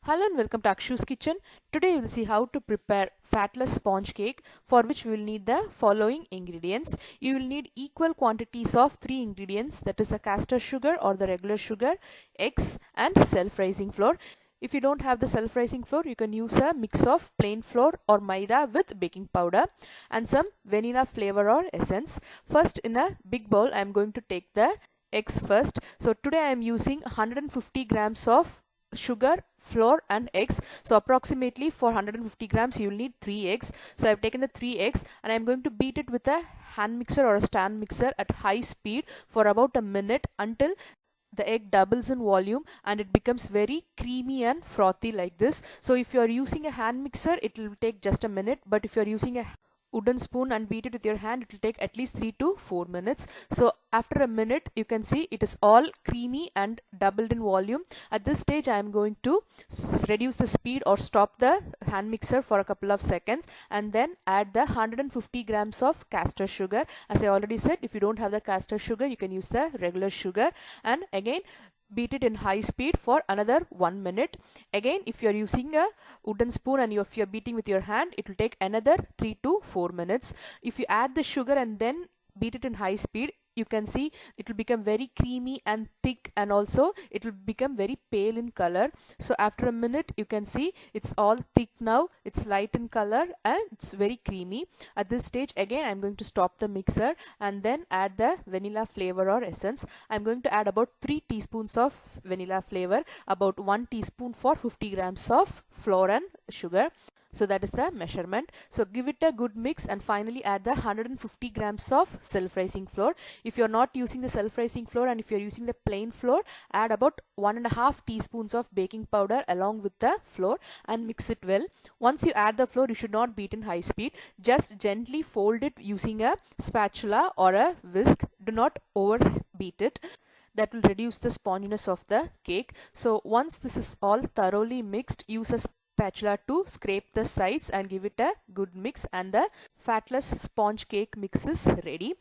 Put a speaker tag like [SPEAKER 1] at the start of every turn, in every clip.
[SPEAKER 1] Hello and welcome to Akshu's Kitchen. Today you will see how to prepare fatless sponge cake, for which we will need the following ingredients. You will need equal quantities of three ingredients, that is the castor sugar or the regular sugar, eggs and self-rising flour. If you don't have the self-rising flour, you can use a mix of plain flour or maida with baking powder and some vanilla flavor or essence. First, in a big bowl, I am going to take the eggs first. So today I am using 150 grams of sugar, flour and eggs. So approximately for 150 grams you will need 3 eggs. So I've taken the 3 eggs and I'm going to beat it with a hand mixer or a stand mixer at high speed for about a minute until the egg doubles in volume and it becomes very creamy and frothy like this. So if you are using a hand mixer, it will take just a minute, but if you are using a wooden spoon and beat it with your hand, it will take at least 3 to 4 minutes. So after a minute you can see it is all creamy and doubled in volume. At this stage I am going to reduce the speed or stop the hand mixer for a couple of seconds and then add the 150 grams of castor sugar. As I already said, if you don't have the castor sugar, you can use the regular sugar, and again beat it in high speed for another 1 minute. Again, if you are using a wooden spoon and if you are beating with your hand, it will take another 3 to 4 minutes. If you add the sugar and then beat it in high speed, you can see it will become very creamy and thick, and also it will become very pale in color. So after a minute you can see it's all thick now, it's light in color and it's very creamy. At this stage again I'm going to stop the mixer and then add the vanilla flavor or essence. I'm going to add about 3 teaspoons of vanilla flavor, about 1 teaspoon for 50 grams of flour and sugar. So that is the measurement. So give it a good mix and finally add the 150 grams of self-rising flour. If you are not using the self-rising flour and if you are using the plain flour, add about 1.5 teaspoons of baking powder along with the flour and mix it well. Once you add the flour, you should not beat in high speed. Just gently fold it using a spatula or a whisk. Do not overbeat it. That will reduce the sponginess of the cake. So once this is all thoroughly mixed, use a spatula to scrape the sides and give it a good mix, and the fatless sponge cake mix is ready.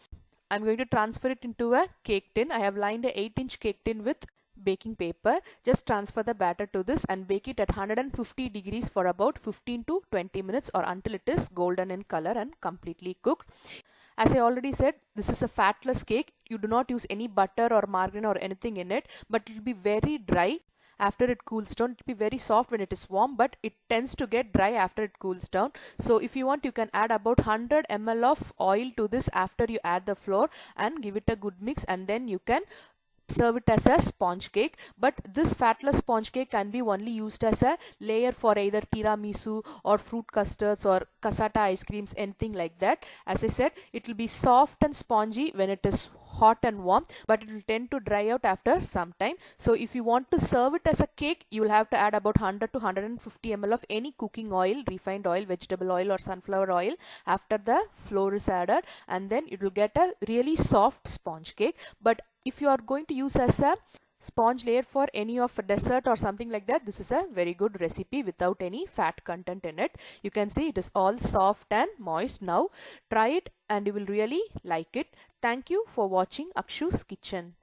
[SPEAKER 1] I'm going to transfer it into a cake tin. I have lined a 8-inch cake tin with baking paper. Just transfer the batter to this and bake it at 150 degrees for about 15 to 20 minutes or until it is golden in color and completely cooked. As I already said, this is a fatless cake. You do not use any butter or margarine or anything in it, but it will be very dry after it cools down. It will be very soft when it is warm, but it tends to get dry after it cools down. So if you want, you can add about 100 ml of oil to this after you add the flour and give it a good mix, and then you can serve it as a sponge cake. But this fatless sponge cake can be only used as a layer for either tiramisu or fruit custards or cassata ice creams, anything like that. As I said, it will be soft and spongy when it is hot and warm, but it will tend to dry out after some time. So if you want to serve it as a cake, you will have to add about 100 to 150 ml of any cooking oil, refined oil, vegetable oil or sunflower oil after the flour is added, and then it will get a really soft sponge cake. But if you are going to use as a sponge layer for any of a dessert or something like that, this is a very good recipe without any fat content in it. You can see it is all soft and moist now. Try it and you will really like it. Thank you for watching Akshu's Kitchen.